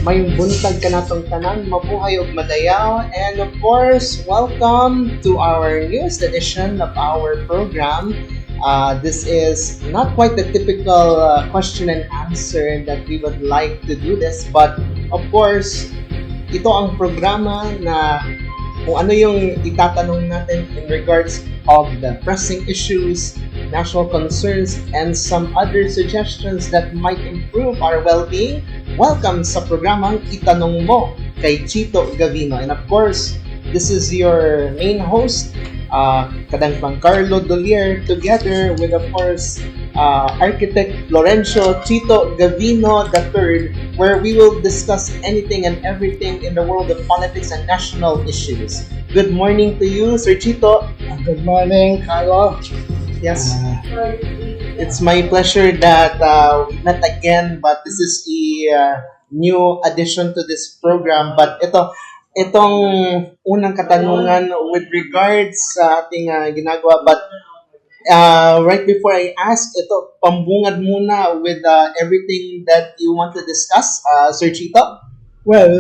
Mayong buntag kanatong tanan, mabuhay ug madayaw, and of course, welcome to our newest edition of our program. This is not quite the typical question and answer that we would like to do this, but of course, ito ang programa na kung ano yung itatanong natin in regards of the pressing issues, national concerns, and some other suggestions that might improve our well-being. Welcome sa programang Itanong Mo kay Chito Gavino. And of course, this is your main host, Kadang Carlo Dolier, together with, of course, architect Lorenzo Chito Gavino III, where we will discuss anything and everything in the world of politics and national issues. Good morning to you, Sir Chito. Good morning, Carlo. Yes. It's my pleasure that we met again, but this is a new addition to this program. But itong unang katanungan with regards sa ating ginagawa. But right before I ask, ito, pambungad muna with everything that you want to discuss, Sir Chito. Well,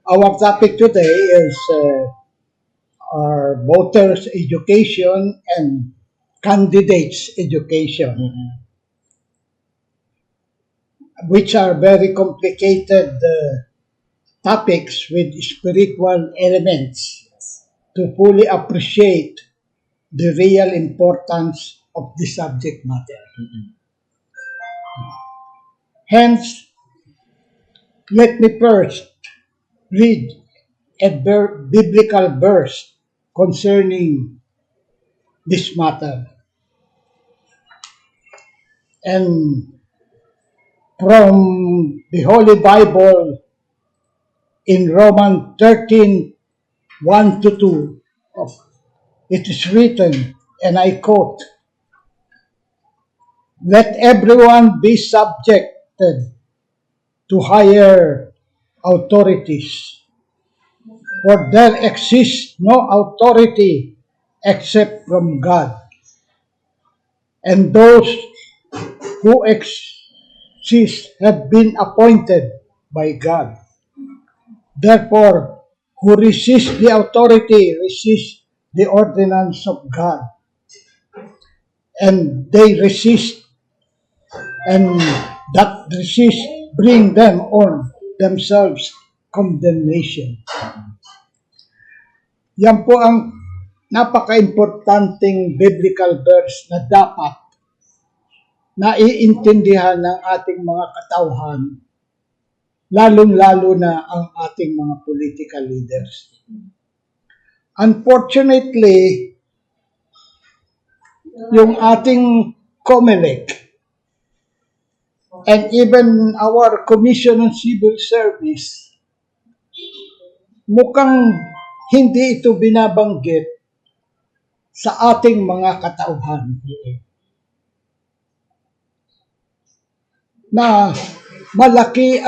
our topic today is our voters' education and candidates' education, which are very complicated topics with spiritual elements to fully appreciate the real importance of the subject matter. Hence, let me first read a biblical verse concerning this matter. And from the Holy Bible in Romans 13, 1-2, it is written, and I quote, "Let everyone be subjected to higher authorities, for there exists no authority except from God, and those who exist have been appointed by God. Therefore, who resist the authority resist the ordinance of God, and they resist, and that resist bring them on themselves condemnation." Yan po ang napaka-importanting biblical verse na dapat naiintindihan ng ating mga katauhan, lalong-lalo na ang ating mga political leaders. Unfortunately, yung ating COMELEC and even our Commission on Civil Service, mukhang hindi ito binabanggit sa ating mga katauhan. Na malaki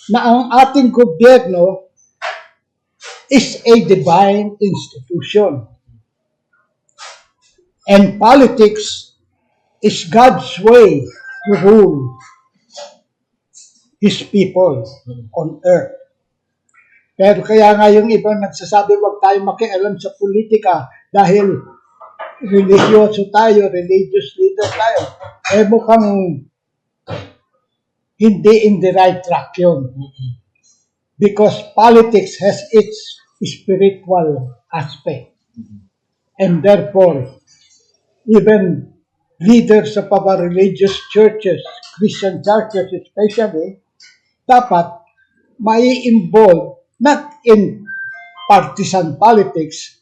na ang ating gobyerno is a divine institution. And politics is God's way to rule His people on earth. Pero kaya nga yung iba nagsasabi, wag tayo makialam sa politika dahil religyoso tayo, religious leader tayo. Mukhang hindi in the right track yun. Because politics has its spiritual aspect. And therefore, even leaders of our religious churches, Christian churches especially, dapat may involve not in partisan politics,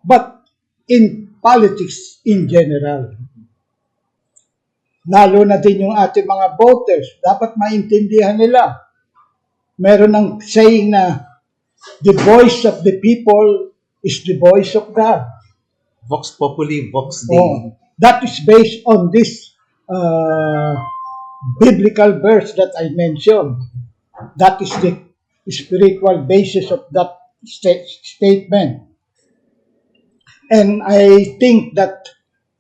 but in politics in general. Lalo na din yung ating mga voters, dapat maintindihan nila. Meron ng saying na, the voice of the people is the voice of God. Vox Populi, Vox Dei. That is based on this biblical verse that I mentioned. That is the spiritual basis of that statement. And I think that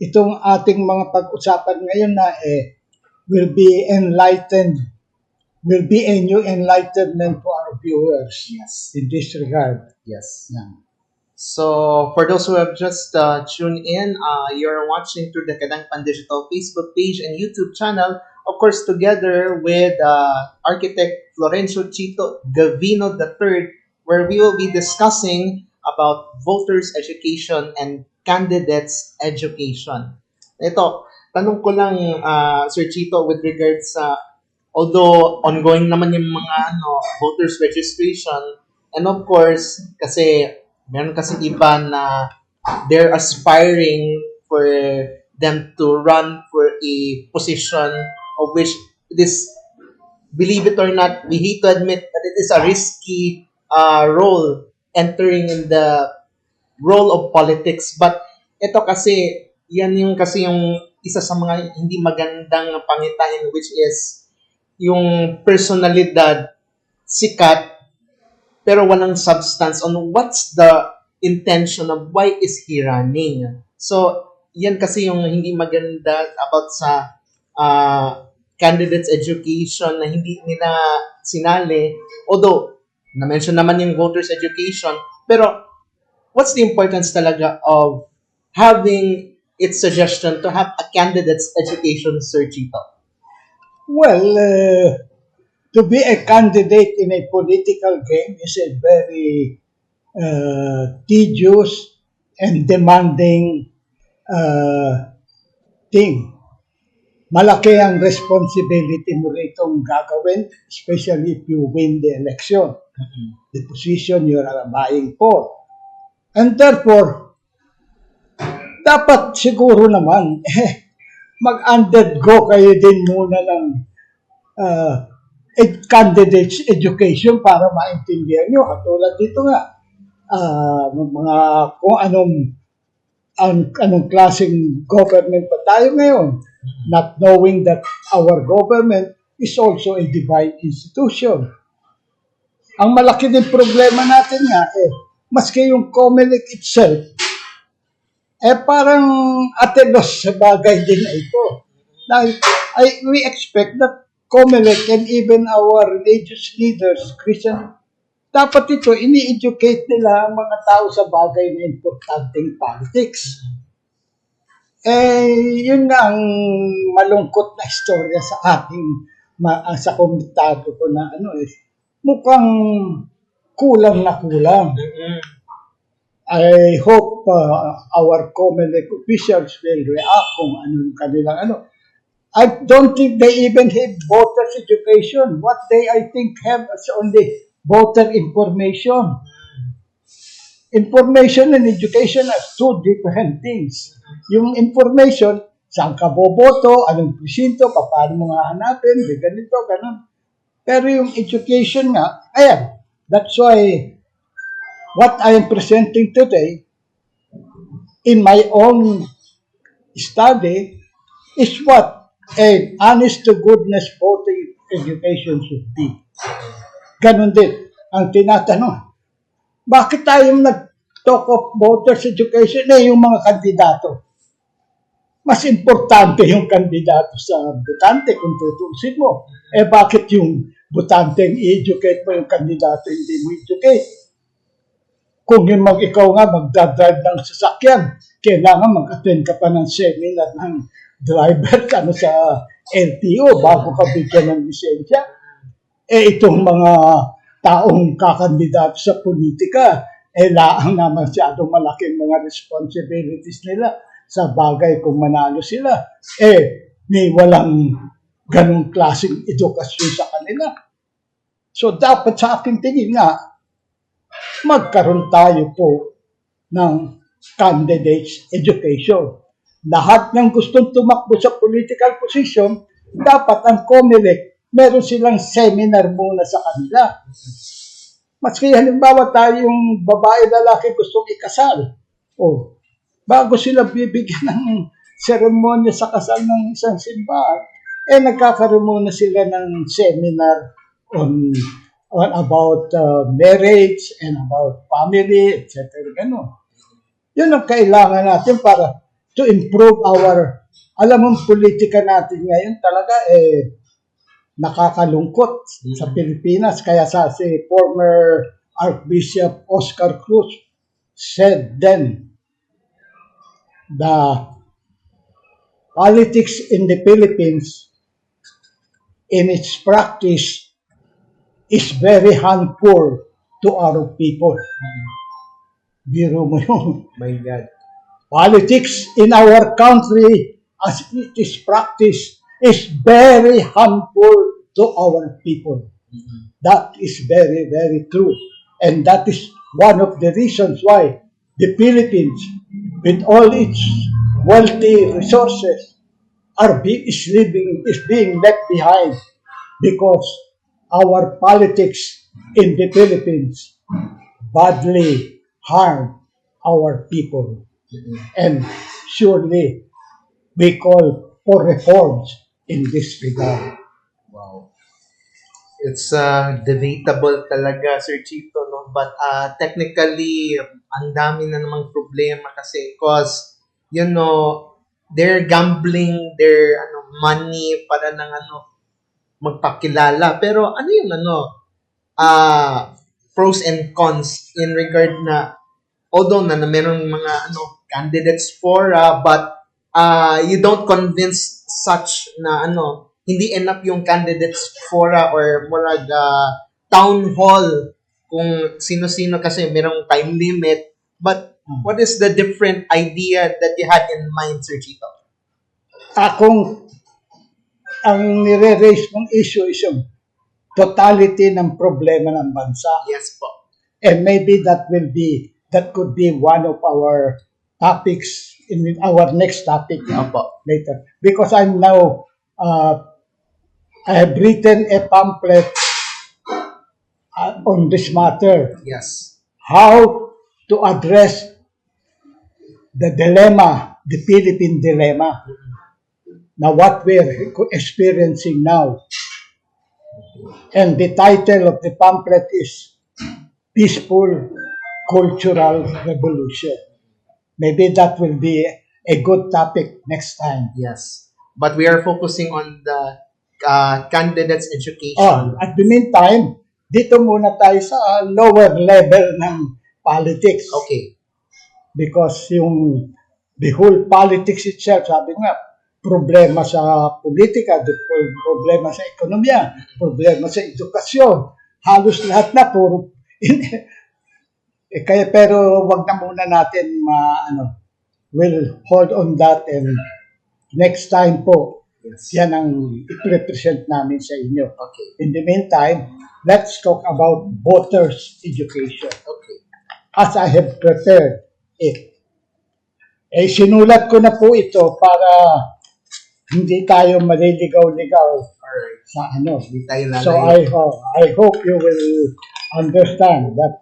itong ating mga pag-usapan ngayon na will be enlightened will be a new enlightenment to our viewers Yes. in this regard. Yes. Yeah. So, for those who have just tuned in, you're watching through the Kadangpan Digital Facebook page and YouTube channel, of course, together with architect Florencio Chito Gavino III, where we will be discussing about voters' education and candidates' education. Ito, tanong ko lang, Sir Chito, with regards sa, although ongoing naman yung mga voters registration, and of course, kasi meron kasi iba na they're aspiring for them to run for a position of which this, believe it or not, we hate to admit that it is a risky role entering in the role of politics. But ito kasi, yan yung kasi yung isa sa mga hindi magandang pangitain, which is yung personalidad, sikat, pero walang substance on what's the intention of why is he running. So, yan kasi yung hindi maganda about sa candidates education na hindi nila sinali. Although, na-mention naman yung voters education, pero what's the importance talaga of having its suggestion to have a candidate's education, Sir Chito? Well, to be a candidate in a political game is a very tedious and demanding thing. Malaki ang responsibility mo ritong gagawin, especially if you win the election, the position you are vying for. And therefore, dapat siguro naman, mag-undergo kayo din muna ng candidate's education para maintindihan nyo. Katulad dito nga, mga kung anong klaseng government pa tayo ngayon, not knowing that our government is also a divine institution. Ang malaki din problema natin nga, maski yung COMELEC itself, parang atelos sa bagay din na ito. We expect that COMELEC and even our religious leaders, Christian, dapat ito, ini-educate nila ang mga tao sa bagay na importanteng politics. Yun nga ang malungkot na istorya sa ating, sa komentado ko na mukhang kulang na kulang. I hope our COMELEC officials will react kung anong kanilang I don't think they even have voters education. What they, I think, have is only voter information. Information and education are two different things. Yung information, saan ka boboto, anong presinto, paano mo nga hanapin, ganito, ganun. Pero yung education nga, ayan, that's why what I am presenting today in my own study is what an honest-to-goodness voting education should be. Ganon din ang tinatanong. Bakit tayo nag-talk of voters education yung mga kandidato? Mas importante yung kandidato sa botante kung tutusin mo. Bakit yung botante i-educate mo yung kandidato hindi mo educate? Kung ikaw nga magdadrive ng sasakyan, kailangan mag-attend ka pa ng seminar ng driver sa LTO bago ka bigyan ng lisensya. Itong mga taong kakandidato sa politika, laang na masyadong malaking mga responsibilities nila sa bagay kung manalo sila. May walang ganong klaseng edukasyon sa kanila. So dapat sa aking tingin nga, magkaroon tayo po ng candidates education. Lahat ng gustong tumakbo sa political position, dapat ang COMELEC, meron silang seminar muna sa kanila. Maski halimbawa tayong babae, lalaki gustong ikasal. Bago sila bibigyan ng seremonya sa kasal ng isang simbahan, nagkakaroon muna sila ng seminar on about marriage and about family, etc. Ganun. Yun ang kailangan natin para to improve our, alam mo, politika natin ngayon talaga nakakalungkot sa Pilipinas. Kaya si former Archbishop Oscar Cruz said then, the politics in the Philippines in its practice is very harmful to our people. Biro mo yung My God. politics in our country as it is practiced is very harmful to our people. That is very, very true. And that is one of the reasons why the Philippines, with all its wealthy resources, is being left behind because our politics in the Philippines badly harm our people. And surely we call for reforms in this regard. Wow. It's debatable talaga, Sir Chito, no? But technically, ang dami na namang problema kasi cause, they're gambling their money para lang magpakilala. Pero ano yung pros and cons in regard na although na merong mga candidates for but you don't convince such na hindi enough yung candidates fora or murag town hall kung sino-sino kasi merong time limit. But what is the different idea that you had in mind, Sir Chito? Kung ang nire-raise mong issue is yung totality ng problema ng bansa. Yes po. And maybe that could be one of our topics in our next topic later. Because I'm now I have written a pamphlet on this matter. Yes. How to address the dilemma, the Philippine dilemma. Now what we're experiencing now. And the title of the pamphlet is Peaceful Cultural Revolution. Maybe that will be a good topic next time. Yes. But we are focusing on the candidates education. At the meantime, dito muna tayo sa lower level ng politics. Okay. Because the whole politics itself, sabi nga, problema sa politika, problema sa ekonomiya, problema sa edukasyon, halos lahat na puro kaya pero wag na muna natin we'll hold on that and next time po yan ang i-represent namin sa inyo. Okay. In the meantime, let's talk about voters education. Okay. As I have prepared it. Sinulat ko na po ito para hindi tayo maliligaw-ligaw Alright. sa Hindi tayo So I hope you will understand that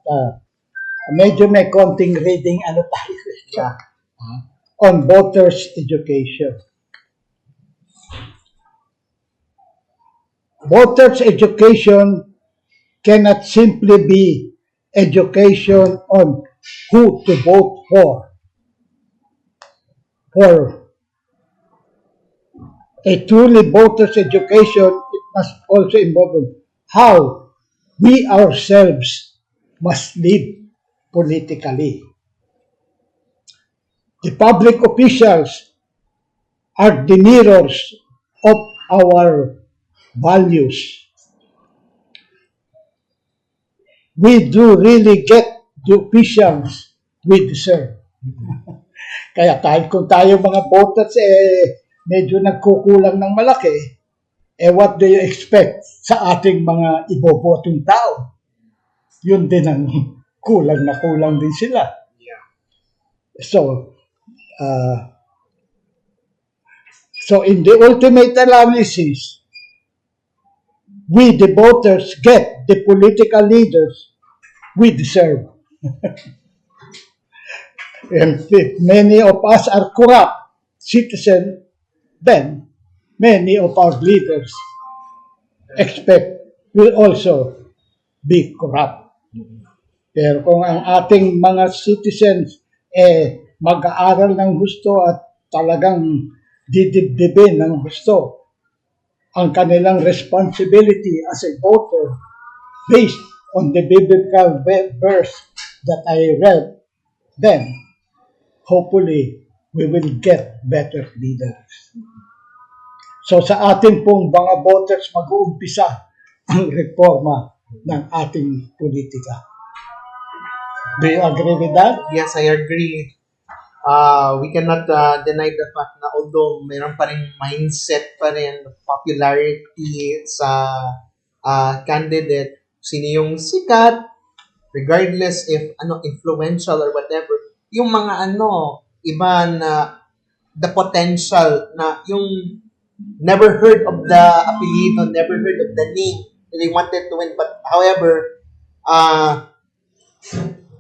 medyo may konting reading tayo. Yeah. On voters education. Voters education cannot simply be education on who to vote for. For a truly voters education, it must also involve how we ourselves must live politically. The public officials are the mirrors of our values. We do really get the officials we deserve. Kaya kung tayo mga voters medyo nagkukulang ng malaki, what do you expect sa ating mga ibobotong tao? Yun din ang kulang na kulang din sila. Yeah. So in the ultimate analysis, we the voters get the political leaders we deserve. And if many of us are corrupt citizens, then many of our leaders will also be corrupt. Pero kung ang ating mga citizens mag-aaral ng gusto at talagang didibdibin ng gusto, ang kanilang responsibility as a voter based on the biblical verse that I read, then hopefully we will get better leaders. So sa ating pong mga voters mag-uumpisa ang reforma ng ating politika. Do you agree with that? Yes, I agree. We cannot deny the fact na although mayroon pa rin mindset pa rin, popularity sa candidate, sino yung sikat, regardless if influential or whatever, yung mga iba na the potential na yung never heard of the apelido, never heard of the name, they wanted to win, but however,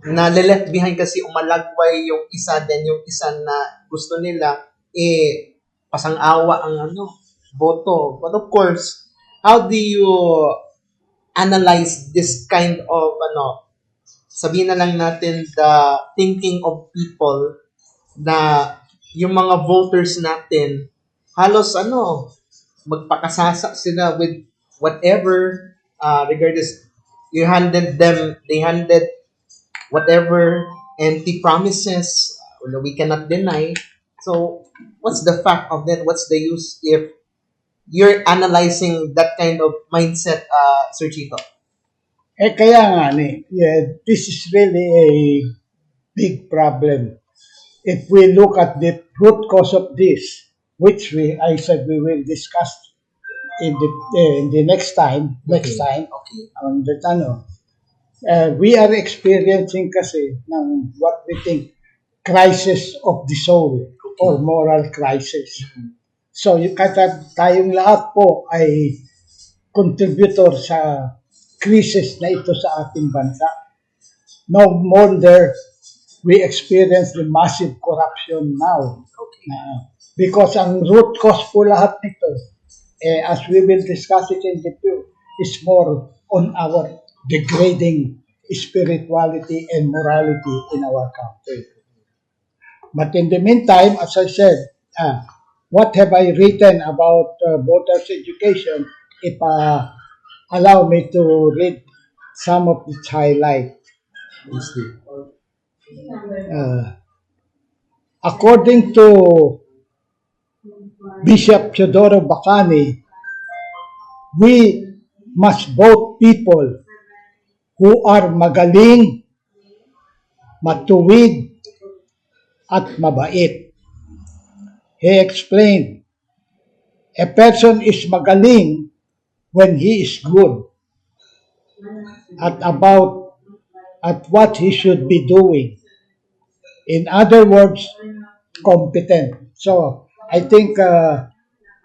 na left behind kasi umalagway yung isa, then yung isa na gusto nila, pasang-awa ang boto. But of course, how do you analyze this kind of, sabihin na lang natin, the thinking of people na yung mga voters natin, halos magpakasasa sila with whatever, regardless, they handed whatever empty promises we cannot deny. So, what's the fact of that? What's the use if you're analyzing that kind of mindset, Sir Chico? Kaya nga this is really a big problem. If we look at the root cause of this, which I said we will discuss in the next time, Okay. on the we are experiencing kasi ng what we think crisis of the soul or moral crisis. So, tayong lahat po ay contributor sa crisis na ito sa ating bansa. No wonder we experience the massive corruption now. Because ang root cause po lahat nito, as we will discuss it in the future, is more on our degrading spirituality and morality in our country. But in the meantime, as I said, what have I written about voters' education? If allow me to read some of its highlights. According to Bishop Teodoro Bacani, we must vote people who are magaling, matuwid, at mabait. He explained, a person is magaling when he is good at what he should be doing. In other words, competent. So, I think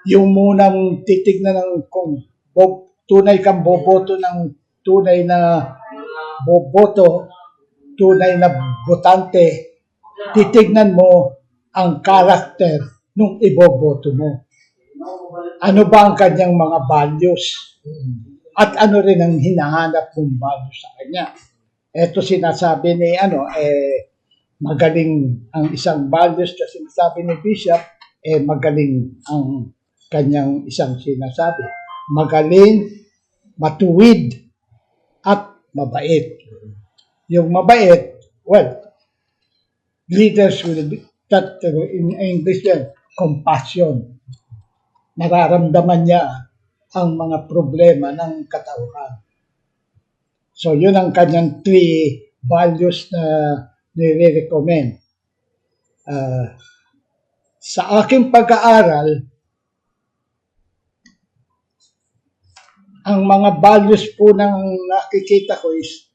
yung munang titignan ng kung tunay kang boboto ng tunay na botante, titignan mo ang karakter nung iboboto mo. Ano ba ang kanyang mga values? At ano rin ang hinahanap mong values sa kanya? Ito sinasabi ni magaling ang isang values kasi sinasabi ni Bishop, magaling ang kanyang isang sinasabi. Magaling, matuwid, at mabait. Yung mabait, well, leaders will be, that in English yan, compassion. Nararamdaman niya ang mga problema ng katauhan. So, yun ang kanyang 3 values na nire-recommend. Sa aking pag-aaral, ang mga values po nang nakikita ko is,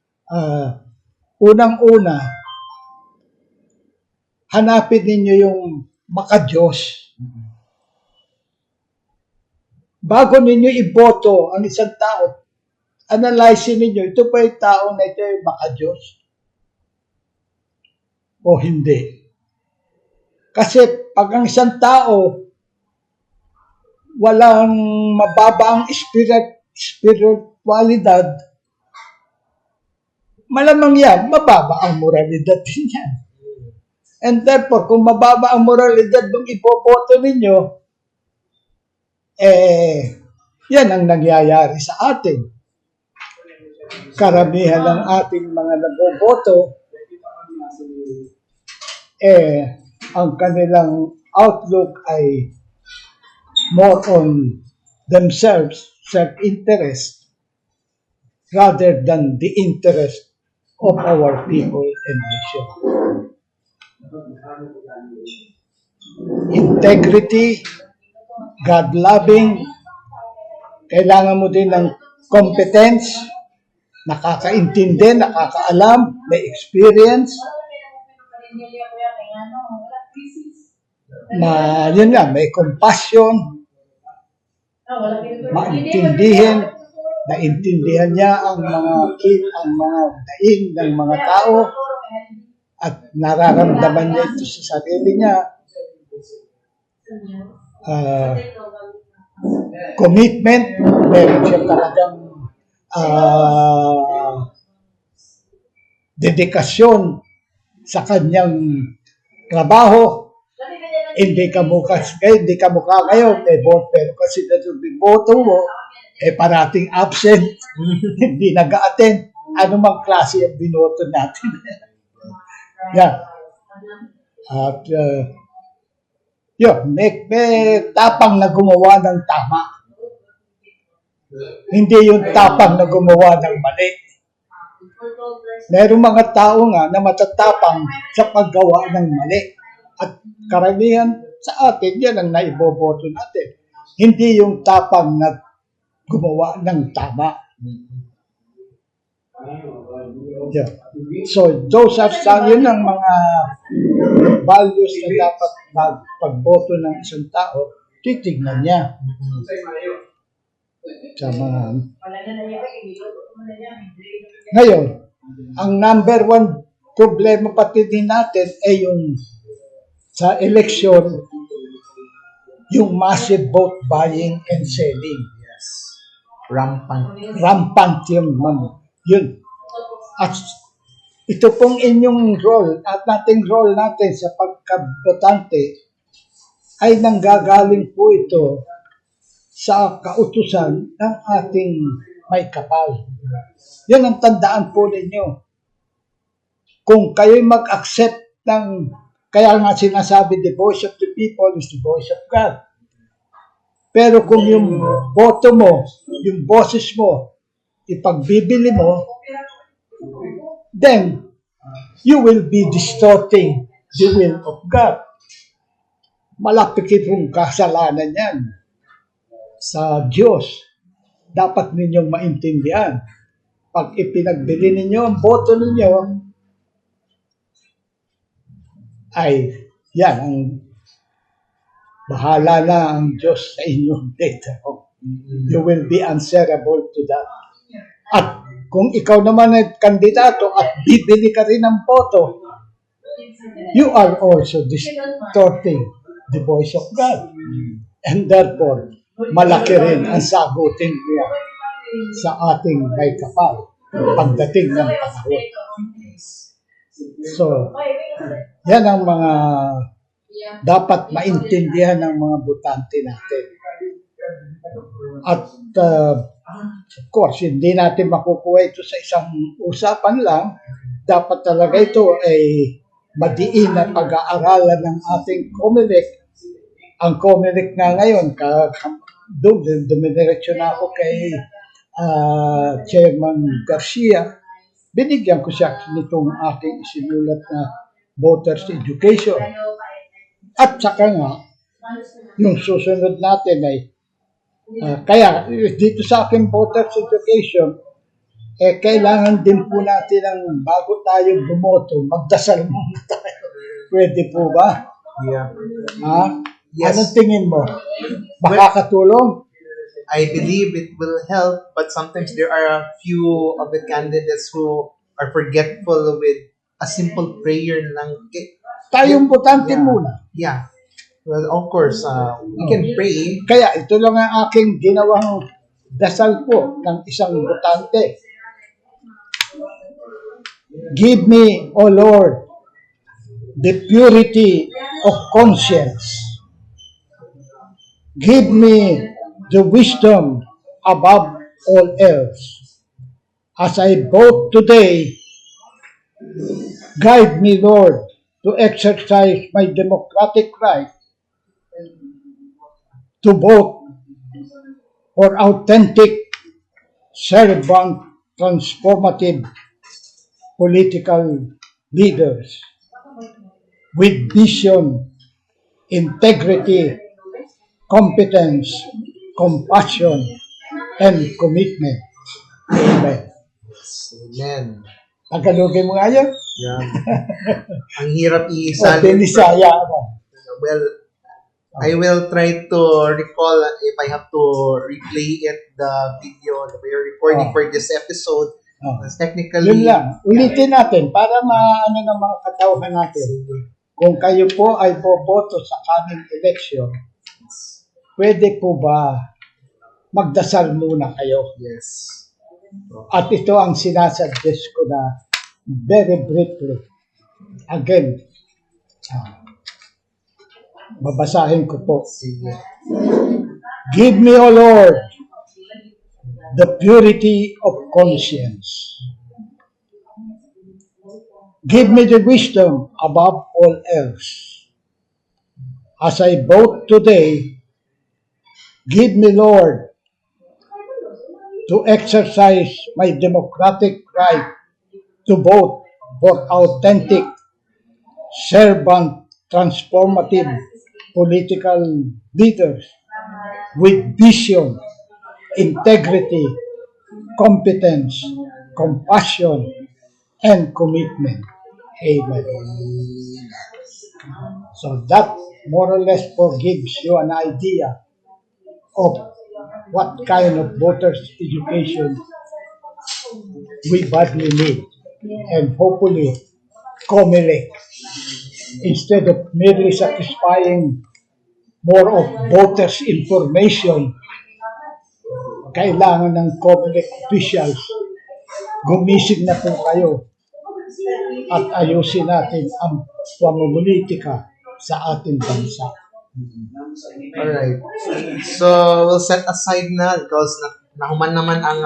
unang-una, hanapin ninyo yung maka-Diyos. Bago ninyo iboto ang isang tao, analyze ninyo, ito pa yung tao na ito yung maka-Diyos? O hindi? Kasi pag ang isang tao, walang mababa ang spiritualidad, malamang yan, mababa ang moralidad din yan. And therefore, kung mababa ang moralidad ng ipoboto ninyo, Yan ang nangyayari sa atin. Karamihan ng ating mga naboboto, ang kanilang outlook ay more on themselves, self-interest, rather than the interest of our people and nation. Integrity, God-loving, kailangan mo din ng competence, nakakaintindi, nakakaalam, may experience, yun nga, may compassion, naintindihan niya ang mga daing ng mga tao, at nararamdaman niya ito sa sarili niya. Commitment, meron siya talagang dedikasyon sa kanyang trabaho. Hindi ka mukha ngayon, may vote, pero kasi boto mo, parating absent, hindi nag-a-attend. Ano mang klase ang binoto natin? Yan. At may tapang na gumawa ng tama. Hindi yung tapang na gumawa ng mali. Merong mga tao nga na matatapang sa paggawa ng mali. At karamihan sa atin, yan ang naiboboto natin. Hindi yung tapang na gumawa ng tama. Yeah. So, those are yun ang mga values na dapat pagboto ng isang tao, titignan niya. Sa mga... Ngayon, ang number one problema pati din natin ay yung sa election, yung massive vote buying and selling. Yes. Rampant. Rampant yun. At ito pong inyong role at nating role natin sa pagkabotante ay nanggagaling po ito sa kautusan ng ating may kapal. Yan ang tandaan po ninyo. Kung kayo'y mag-accept ng, kaya nga sinasabi, the voice of the people is the voice of God. Pero kung yung boto mo, yung boses mo, ipagbibili mo, then you will be distorting the will of God. Malapit itong kasalanan yan sa Diyos. Dapat ninyong maintindihan. Pag ipinagbili ninyo ang boto ninyo, ay yan, ang bahala na ang Diyos sa inyong data. You will be answerable to that. At kung ikaw naman ay kandidato at bibili ka rin ng boto, you are also distorting the voice of God. And therefore, malaki rin ang sagutin niya sa ating may kapal pagdating ng panahon. So, yan ang mga dapat maintindihan ng mga botante natin. At of course, hindi natin makukuha ito sa isang usapan lang. Dapat talaga ito ay madiin na pag-aaralan ng ating COMELEC. Ang COMELEC nga ngayon, dumidiretso na ako kay Chairman Garcia. Binigyan ko siya nitong ating isinulat na voters education. At saka nga, yung susunod natin ay kaya dito sa aking voters education, kailangan din po natin ang bago tayo bumoto, magdasal muna tayo. Pwede po ba? Yeah. Yes. Anong tingin mo? Makakatulong? I believe it will help, but sometimes there are a few of the candidates who are forgetful with a simple prayer lang. Tayong botante muna. Yeah. Well, of course, we can pray. Kaya ito lang ang aking ginawang dasal po ng isang botante. Give me, O Lord, the purity of conscience. Give me the wisdom above all else. As I vote today, guide me, Lord, to exercise my democratic right to vote for authentic, servant, transformative political leaders with vision, integrity, competence, compassion, and commitment. Amen. Amen. Tagalogin mo nga yun? Yeah. Ang hirap O, isalin. Binisaya ako. Well, I will try to recall if I have to replay it, the video that we are recording for this episode. Technically, Yun lang. Ulitin natin para maano ng mga katauhan natin. Kung kayo po ay boboto sa coming election, pwede po ba magdasal muna kayo? yes. At ito ang sinasuggest ko na very briefly. Again, babasahin ko po. Sige. Give me, O Lord, the purity of conscience. Give me the wisdom above all else. As I vote today, give me, Lord, to exercise my democratic right to vote for authentic, servant, transformative political leaders with vision, integrity, competence, compassion, and commitment. Amen. So that more or less gives you an idea of what kind of voters education we badly need. And hopefully, COMELEC, instead of merely satisfying more of voters information, kailangan ng COMELEC officials, gumising na po kayo at ayusin natin ang pamumulitika sa ating bansa. Alright. So, we'll set aside na because nahuman naman ang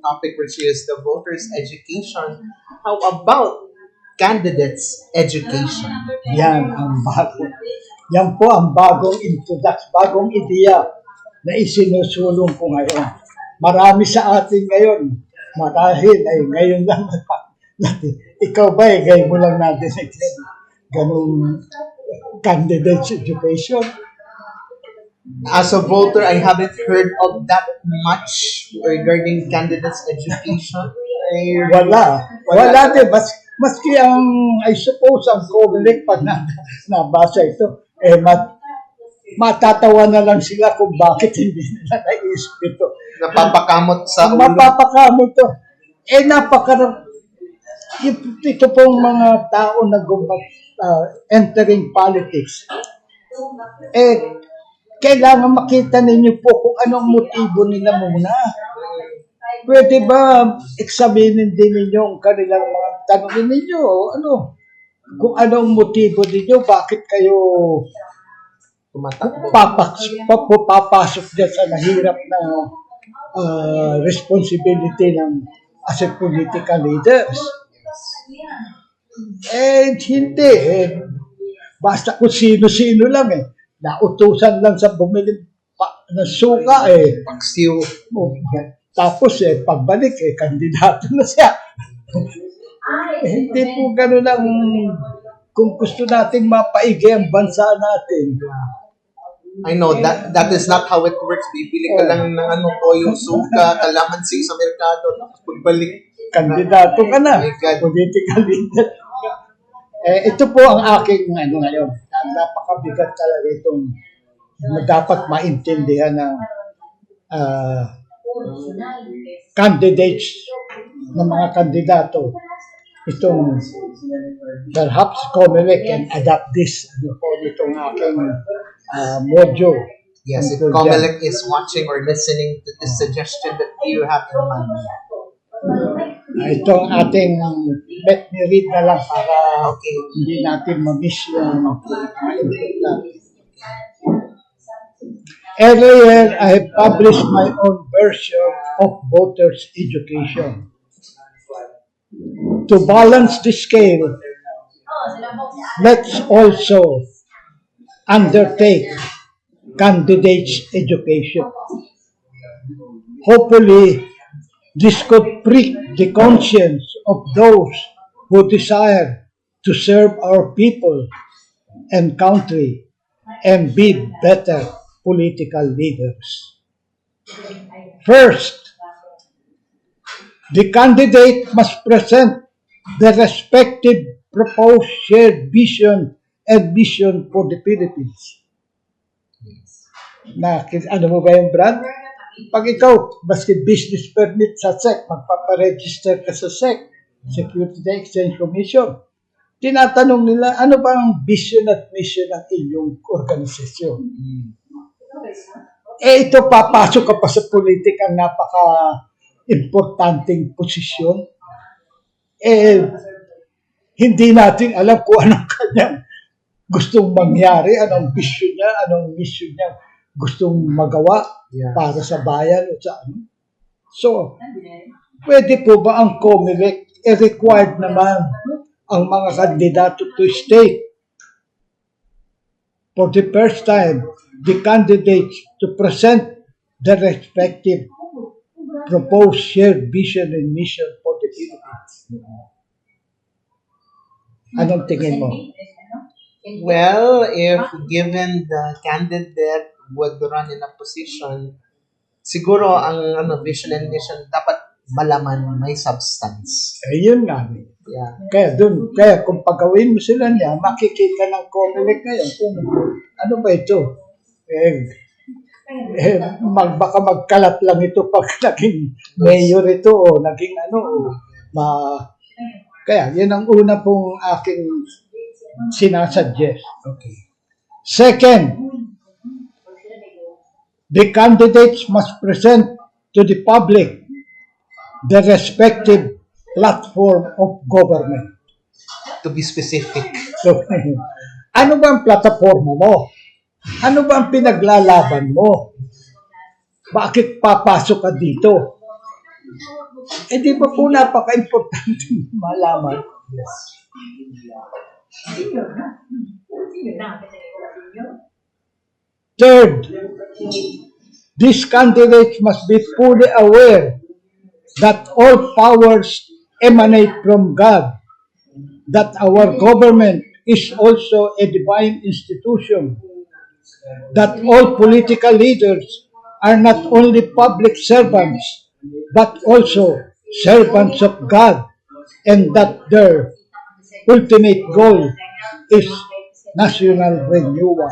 topic which is the voters' education. How about candidates' education? Yan ang bago. Yan po ang bagong introduction, bagong ideya na isinusulong ko ngayon. Marami sa atin ngayon, marahil ay ngayon lang natin. Ikaw ba ngayon mo lang natin ganung candidates education? As a voter, I haven't heard of that much regarding candidates' education. Wala din. Maski ang, I suppose, ang COMELEC pag nabasa ito, matatawa na lang sila kung bakit hindi nila naisip ito. Napapakamot sa ulo. Mapapakamot to. Ito pong mga tao na entering politics, kailangan makita ninyo po kung anong motibo nila muna. Pwede ba examinin din ninyo ang kanilang mga tanongin ninyo? Kung anong motibo ninyo, bakit kayo papasok dyan sa nahirap na responsibility ng as a political leaders? Hindi. Basta kung sino-sino lang nautusan lang sa bumili ng suka Paksiw. Tapos pagbalik kandidato na siya. Hindi po gano'n ang kung gusto nating mapaigi ang bansa natin. I know that is not how it works. Bibili ka lang ng toyo, suka, kalamansi sa merkado, tapos pagbalik, kandidato ka na. My God. Political leader. Ito po ang aking ngayon. Napakabigat talaga itong dapat maintindihan ng candidates ng mga kandidato. Itong perhaps COMELEC can adapt this itong aking module. yes, if COMELEC is watching or listening to this suggestion that you have in mind. Itong ating let me read na lang para hindi natin ma-miss yung Earlier, I have published my own version of voters' education. To balance the scale, let's also undertake candidates' education. Hopefully, this could prick the conscience of those who desire to serve our people and country and be better political leaders. First, the candidate must present the respective proposed shared vision and mission for the Philippines. Ano mo ba yung Brad? Pag ikaw, baski business permit sa SEC, magpaparegister ka sa SEC, Security and Exchange Commission, tinatanong nila, ano ba ang vision at mission ng inyong organisasyon? Ito, papasok ka pa sa politika, napaka-importanting posisyon. Hindi natin alam kung anong kanyang gustong mangyari, anong vision niya, anong mission niya gustong magawa para sa bayan o sa ano. So, pwede po ba ang COMELEC required naman ang mga kandidato to state for the first time the candidates to present the respective proposed shared vision and mission for the Philippines. Anong tingin mo? Well, if given the candidate would run in a position, siguro ang vision and mission dapat malaman, may substance. Yun nga. Yeah. Kaya kung pagawin mo sila niya, makikita ng COMELEC ngayon kung ano ba ito. Baka magkalat lang ito pag naging mayor ito o naging kaya yun ang una pong aking sinasuggest. Okay. Second, the candidates must present to the public the respective platform of government. To be specific. So, ano ba ang plataforma mo? Ano ba ang pinaglalaban mo? Bakit papasok ka dito? Di ba po napaka-importante malaman? Yes. Third, these candidates must be fully aware that all powers emanate from God, that our government is also a divine institution, that all political leaders are not only public servants, but also servants of God, and that their ultimate goal is national renewal.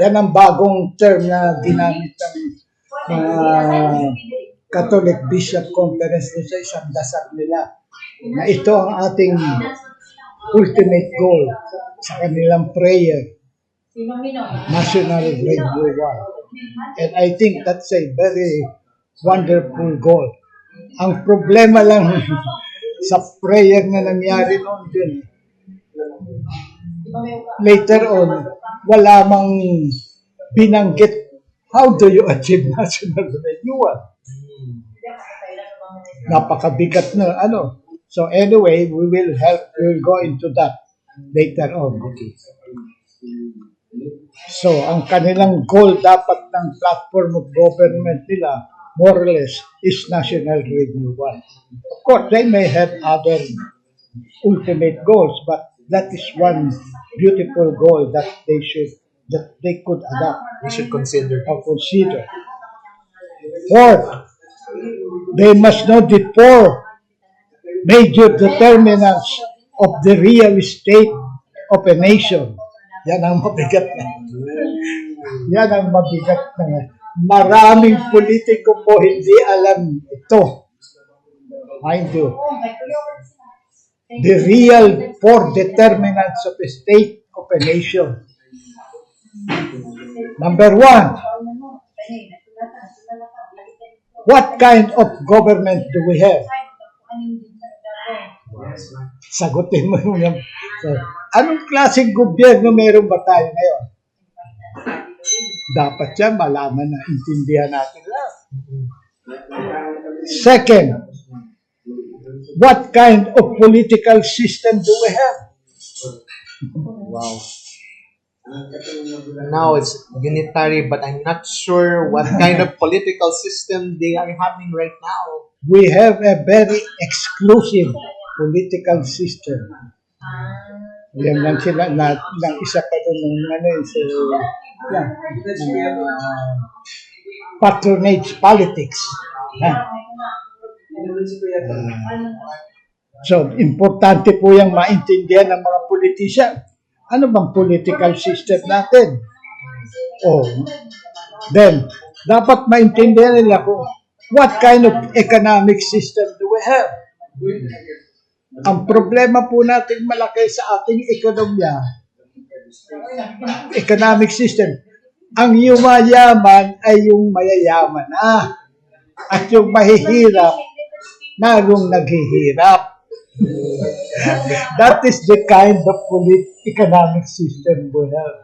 Yan ang bagong term na ginamit ng Catholic Bishop Conference sa isang dasal nila, na ito ang ating ultimate goal sa kanilang prayer, national renewal. And I think that's a very wonderful goal. Ang problema lang sa prayer na nangyari noon din, later on, wala mang binanggit, how do you achieve national renewal? Napakabigat na So anyway, we will go into that later on. Okay. So ang kanilang goal dapat ng platform of government nila, more or less, is national renewal. Of course, they may have other ultimate goals, but that is one beautiful goal that they could adopt. We should consider. Fourth, they must know the four major determinants of the real estate of a nation. Yan ang mabigat na. Yan ang mabigat na. Maraming politiko po hindi alam ito. Mind you. The real four determinants of a state of a nation. Number one, what kind of government do we have? Sagutin mo yung Anong klaseng gobyerno meron ba tayo ngayon? Dapat yan malaman na intindihan natin lang. Second, what kind of political system do we have? Wow. Now it's unitary, but I'm not sure what kind of political system they are having right now. We have a very exclusive political system. Yan lang sila, ng isa pa doon ng patronage politics. So, importante po yung maintindihan ng mga politician. Ano bang political system natin? Then, dapat maintindihan nila kung what kind of economic system do we have? Ang problema po natin malaki sa ating ekonomiya, economic system, ang yumayaman ay yung mayayaman na. At yung mahihirap, narong naghihirap. That is the kind of economic system we have.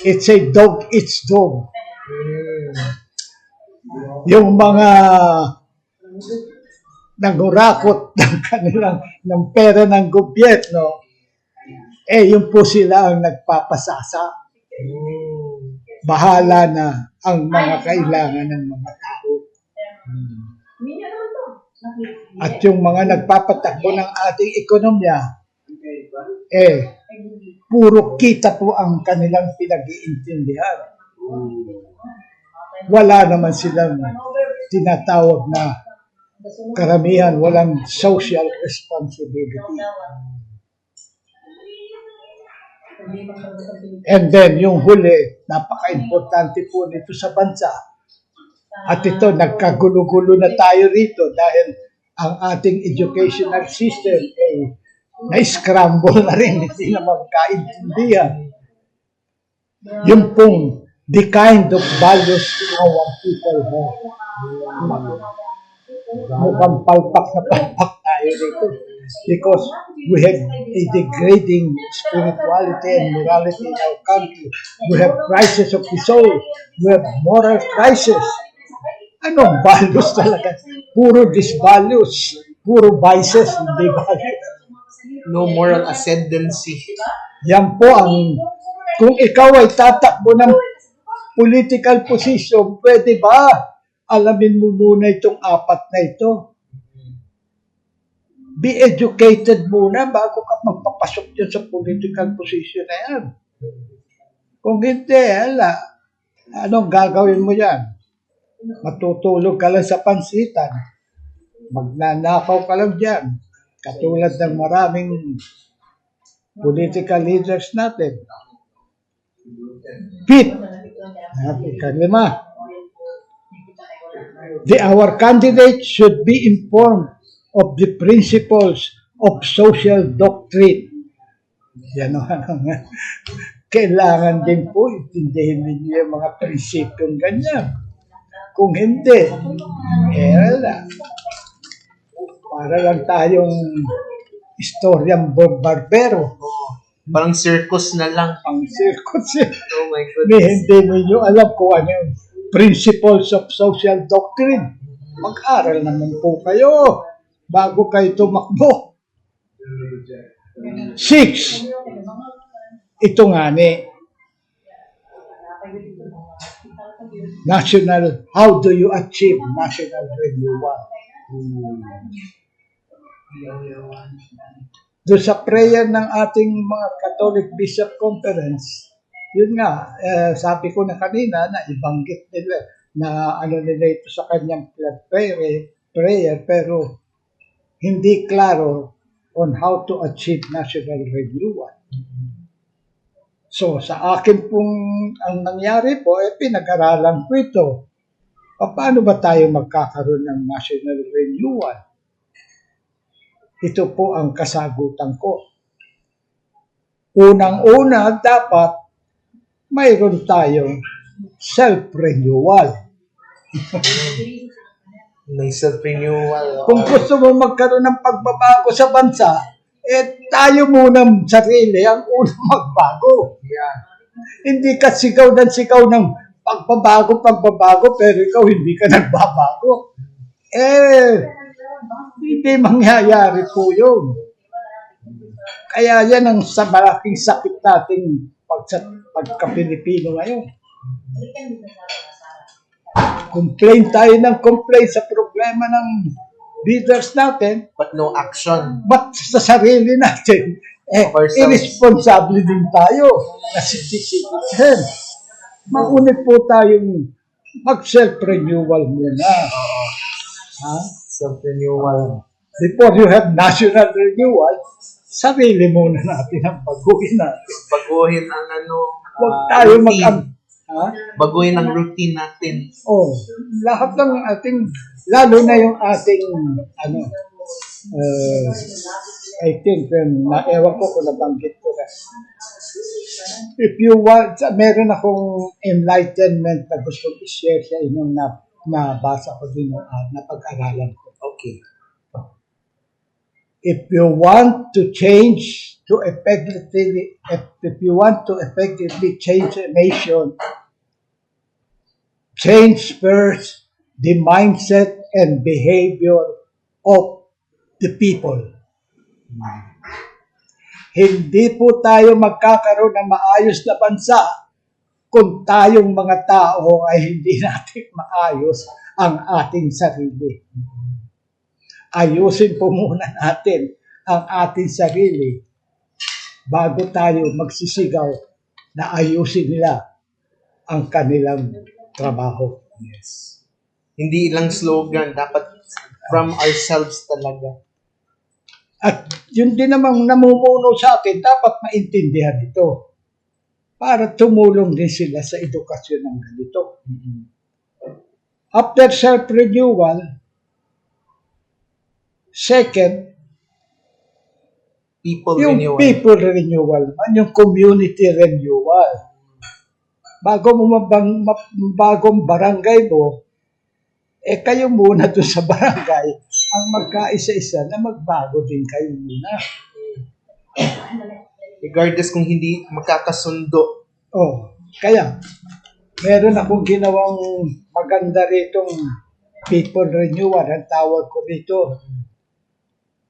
It's a dog eats dog. Yung mga nangurakot ng kanilang ng pera ng gobyerno, yung po sila ang nagpapasasa. Bahala na ang mga kailangan ng mga tao. At yung mga nagpapatakbo ng ating ekonomiya, puro kita po ang kanilang pinag-iintindihan. Wala naman silang tinatawag na karamihan, walang social responsibility. And then, yung huli, napaka-importante po nito sa bansa. At ito, nagkagulo-gulo na tayo rito dahil ang ating educational system na-scramble na rin, hindi na magkaintindihan. Yung pong the kind of values our people have. Mukhang palpak na palpak tayo rito. Because we have a degrading spirituality and morality in our country. We have crisis of the soul. We have moral crisis. Anong values talaga? Puro disvalues. Puro vices, hindi values. No moral ascendancy. Yan po ang, kung ikaw ay tatakbo ng political position, pwede ba? Alamin mo muna itong apat na ito. Be educated muna bago ka magpapasok dyan sa political position na yan. Kung hindi, anong gagawin mo yan? Matutulog ka lang sa pansitan. Magnanakaw ka lang dyan. Katulad ng maraming political leaders natin. Fifth, ikalima, our candidate should be informed of the principles of social doctrine. Yan ang kailangan din po intindihin ninyo yung mga prinsipyong ganyan. Kung hindi, para lang tayong istoryang barbero. Parang circus na lang. Ang circus. Oh my goodness. Hindi ninyo alam kung ano yung principles of social doctrine. Mag-aral naman po kayo bago kayo tumakbo. 6. Ito nga how do you achieve national renewal? Doon sa prayer ng ating mga Catholic Bishop Conference, yun nga, sabi ko na kanina na ibanggit nila na nila ito sa kanyang prayer, pero hindi klaro on how to achieve national renewal. So, sa akin pong ang nangyari po, pinag-aralan ko ito. Paano ba tayo magkakaroon ng national renewal? Ito po ang kasagutan ko. Unang-una, dapat mayroon tayong self-renewal. May self-renewal. Kung gusto mo magkaroon ng pagbabago sa bansa, Tayo muna sarili ang unang magbago. Yeah. Hindi ka sigaw ng pagbabago, pero ikaw hindi ka nagbabago. Hindi mangyayari po yun. Kaya yan ang malaking sakit nating pagka-Pilipino ngayon. Complain tayo ng complain sa problema ng leaders natin, But no action. but sa sarili natin, Ourselves. irresponsible din tayo na citizen. Maunit po tayong mag-self-renewal muna. Ha? Self-renewal. Before you have national renewal, sarili muna natin ang baguhin natin. Baguhin ang Huwag tayo routine. Ha? Baguhin ang routine natin. Lahat ng ating, lalo na yung ating, I think, ewan ko kung nabanggit ko na. If you want, meron akong enlightenment na gusto i-share sa inyong nabasa ko din na pag-aralan ko. Okay. If you want to effectively change a nation, change first the mindset and behavior of the people. Hindi po tayo magkakaroon ng maayos na bansa kung tayong mga tao ay hindi natin maayos ang ating sarili. Ayusin po muna natin ang ating sarili bago tayo magsisigaw na ayusin nila ang kanilang trabaho. Yes. Hindi lang slogan, dapat from ourselves talaga. At yun din namang namumuno sa atin, dapat maintindihan ito para tumulong din sila sa edukasyon ng ganito. After self-renewal, second, yung Renewal. people renewal naman, yung community renewal. Bagong barangay mo, kayo muna doon sa barangay ang magkaisa-isa na magbago din kayo muna. Regardless kung hindi magkakasundo. Kaya, meron akong ginawang maganda ritong people renewal. Ang tawag ko rito,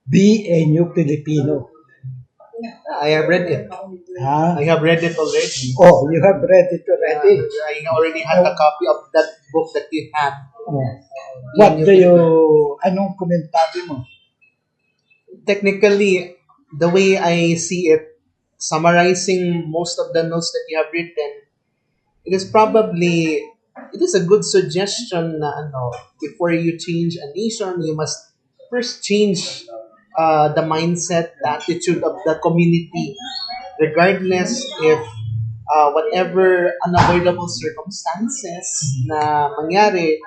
Be a New Filipino. I have read it. I have read it already. You have read it already. I already had a copy of that book that you had. Anong komentary mo? Technically, the way I see it, summarizing most of the notes that you have written, it is a good suggestion na before you change a nation, you must first change the mindset, the attitude of the community, regardless if whatever unavoidable circumstances na mangyari,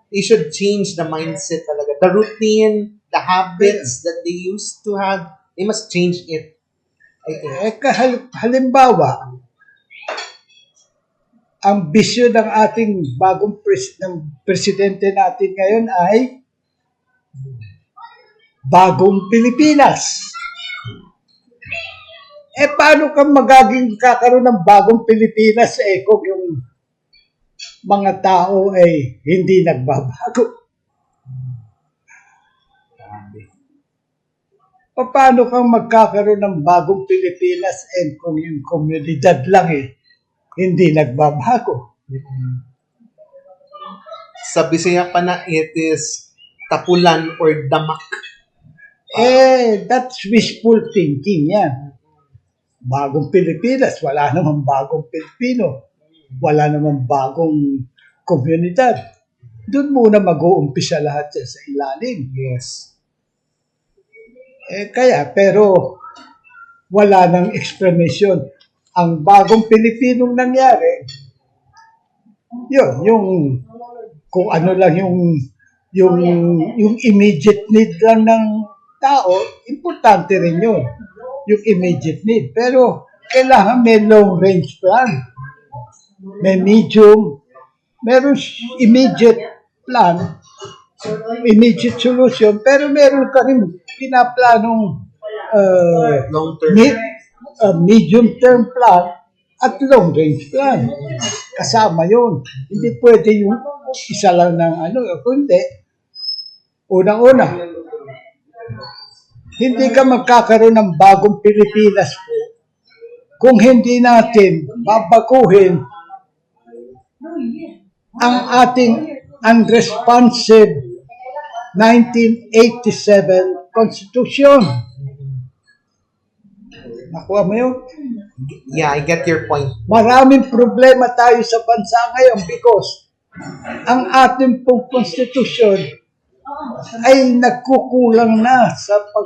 you should change the mindset talaga. The routine, the habits that they used to have, they must change it. Halimbawa, ang bisyo ng ating bagong presidente natin ngayon ay Bagong Pilipinas. Paano kang kakaroon ng Bagong Pilipinas kung yung mga tao ay hindi nagbabago? Paano kang magkakaroon ng Bagong Pilipinas kung yung komunidad lang hindi nagbabago? Sa Bisaya pa na, it is tapulan or damak. That's wishful thinking yan. Bagong Pilipinas, wala namang bagong Pilipino. Wala namang bagong komunidad. Doon muna mag-uumpisa lahat sa ilalim. Yes. Pero wala nang explanation. Ang bagong Pilipinong nangyari, yung kung ano lang yung immediate need lang ng tao, importante rin yun. Yung immediate need. Pero kailangan may long range plan. May medium. Meron immediate plan, immediate solution, pero meron ka rin pinaplanong Long term. medium-term plan at long-range plan. Kasama yun. Hindi pwede yung isa lang ng kundi, unang-una, hindi ka magkakaroon ng bagong Pilipinas po kung hindi natin babaguhin ang ating unresponsive 1987 Constitution. Nakuha mo yun? Yeah, I get your point. Maraming problema tayo sa bansa ngayon because ang ating pong Constitution ay nagkukulang na sa pag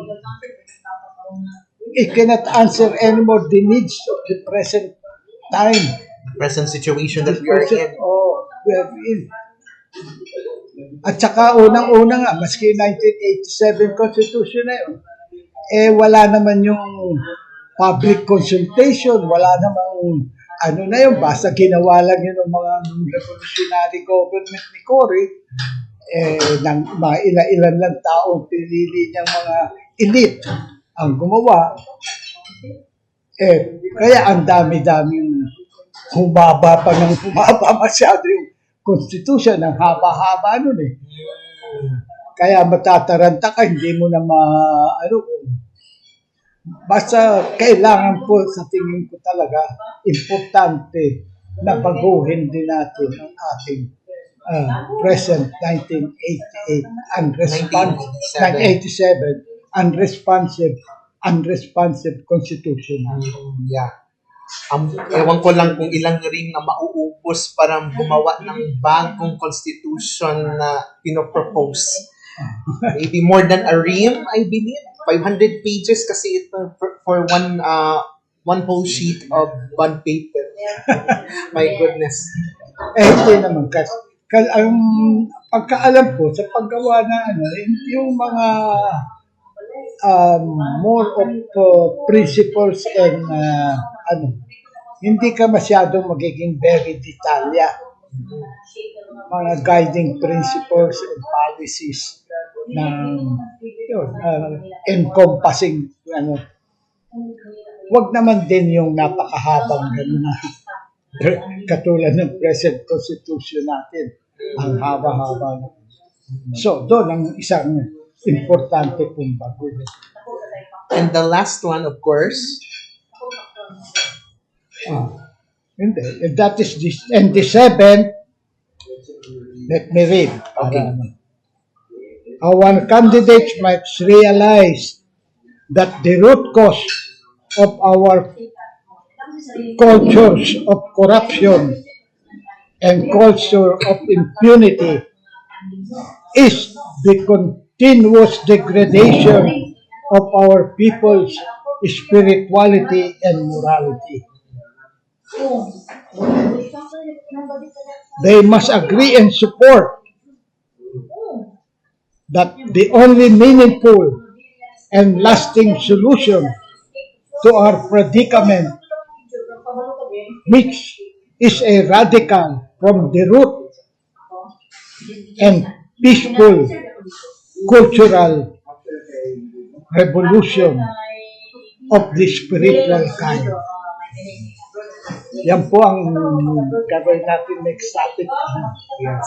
it cannot answer anymore the needs of the present time. Present situation that we are in. We are in. At saka unang-una nga, maski 1987 Constitution na yun, wala naman yung public consultation, wala namang na yun, basta ginawa lang yun ng mga revolutionary government ni Cory, ng mga ilan lang taong pinili niyang mga elite ang gumawa. Kaya ang dami-daming humaba masyado yung Constitution, ang haba-haba nun eh. Kaya matataranta ka, hindi mo na basta kailangan po sa tingin ko talaga, importante na baguhin din natin ang ating present 1987 unresponsive Constitution. Yeah. Ewan ko lang kung ilang ring na mauubos para gumawa ng bagong constitution na pinopropose. Maybe more than a ream, I believe. 500 pages kasi ito for one whole sheet of bond paper. My goodness. Hindi naman kasi ang pagkaalam ko sa paggawa na yung mga more of principles and hindi ka masyadong magiging very detalya. Mga guiding principles and policies ng encompassing wag naman din yung napakahabang gano'n na katulad ng present constitution natin ang haba-haba. So doon ang isang importante pong bago. And the last one, of course, hindi. That is this. And the seventh, let me read. Okay. Our candidates might realize that the root cause of our cultures of corruption and culture of impunity is the continuous degradation of our people's spirituality and morality. They must agree and support that the only meaningful and lasting solution to our predicament, which is a radical from the root and peaceful cultural revolution of the spiritual kind. Yan po ang gagawin natin next topic. yes.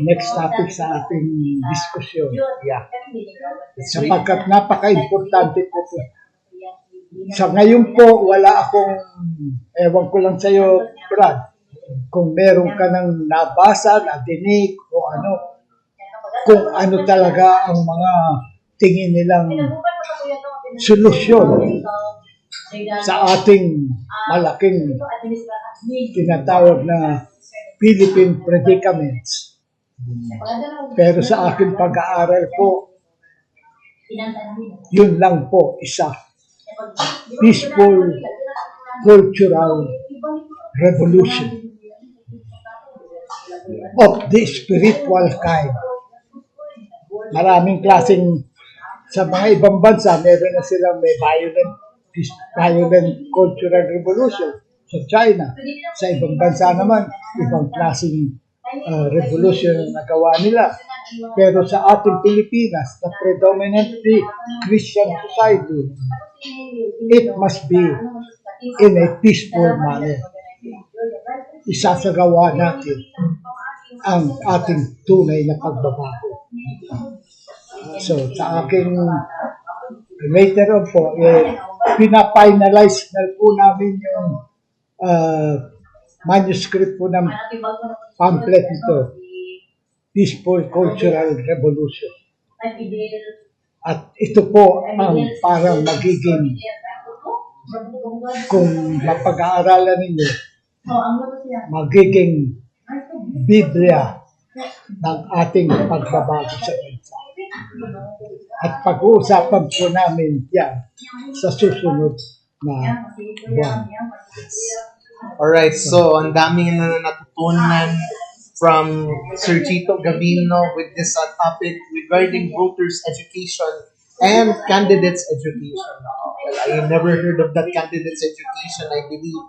Next topic sa ating diskusyon. Yeah. Sapagkat napaka-importante po po. Sa ngayon po, wala akong, ewan ko lang sa'yo, Brad, kung meron ka ng nabasa, nadinig, o kung ano talaga ang mga tingin nilang solusyon sa ating malaking tinatawag na Philippine predicaments. Pero sa aking pag-aaral po, yun lang po, isa. Peaceful cultural revolution of the spiritual kind. Maraming klaseng sa mga ibang bansa, meron na silang may violent cultural revolution sa China. Sa ibang bansa naman, ibang klaseng revolution ang nagawa nila. Pero sa ating Pilipinas, na predominantly Christian society, it must be in a peaceful manner. Isasagawa natin ang ating tunay na pagbabago. So, sa aking later on po, pina-finalize na po namin yung manuscript po ng pamphlet ito, Peaceful Cultural Revolution. At ito po ang parang magiging, kung mapag-aaralan ninyo, magiging Biblia ng ating pagbabago sa bansa. At pag-uusapan po namin yan sa susunod na buwan. Alright, so ang daming na natutunan from Sir Chito Gavino with this topic regarding voters' education and candidates' education. Well, I never heard of that candidates' education, I believe.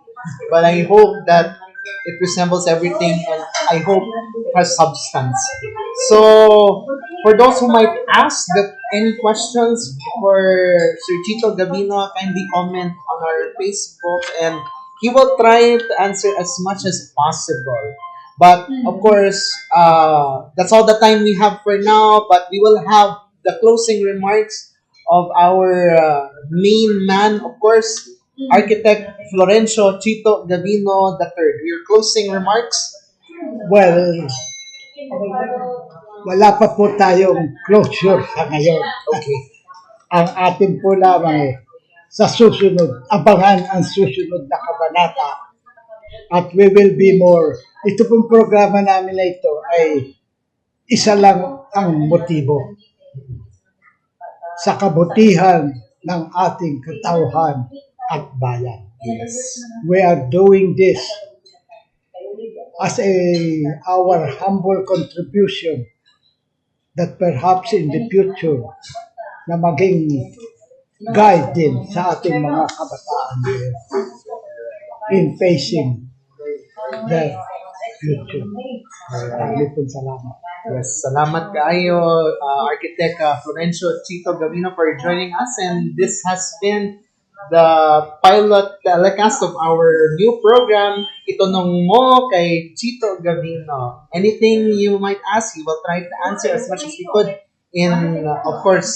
But I hope that it resembles everything and I hope it has substance. So, for those who might ask that any questions for Sir Chito Gavino, kindly comment on our Facebook and he will try to answer as much as possible. But of course, that's all the time we have for now. But we will have the closing remarks of our main man, of course, Architect Florencio Chito Gavino III. Your closing remarks? Well, wala pa po tayong closure sa ngayon. Okay. Ang atin po lamang sa susunod, abangan ang susunod na kabanata. At we will be more. Ito pong programa namin na ito ay isa lang ang motibo sa kabutihan ng ating katauhan at bayan. Yes. We are doing this as our humble contribution that perhaps in the future na maging guide din sa ating mga kabataan in facing the future. Maraming po salamat. Yes, salamat kaayo, Architect Florencio Chito Gavino for joining us, and this has been the pilot telecast of our new program, Itanong Mo kay Chito Gavino. Anything you might ask, we will try to answer as much as we could in, of course,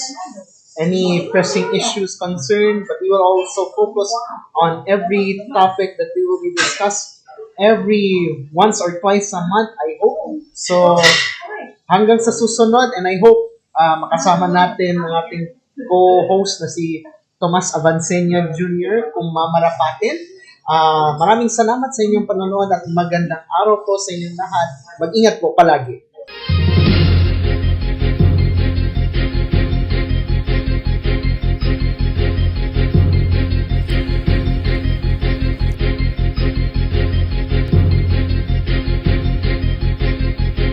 any pressing issues concerned, but we will also focus on every topic that we will be discussed every once or twice a month, I hope. So, hanggang sa susunod, and I hope makasama natin ang ating co-host na si Tomas Avancenia Jr. kung mamarapatin. Maraming salamat sa inyong panonood at magandang araw po sa inyong lahat. Mag-ingat po palagi.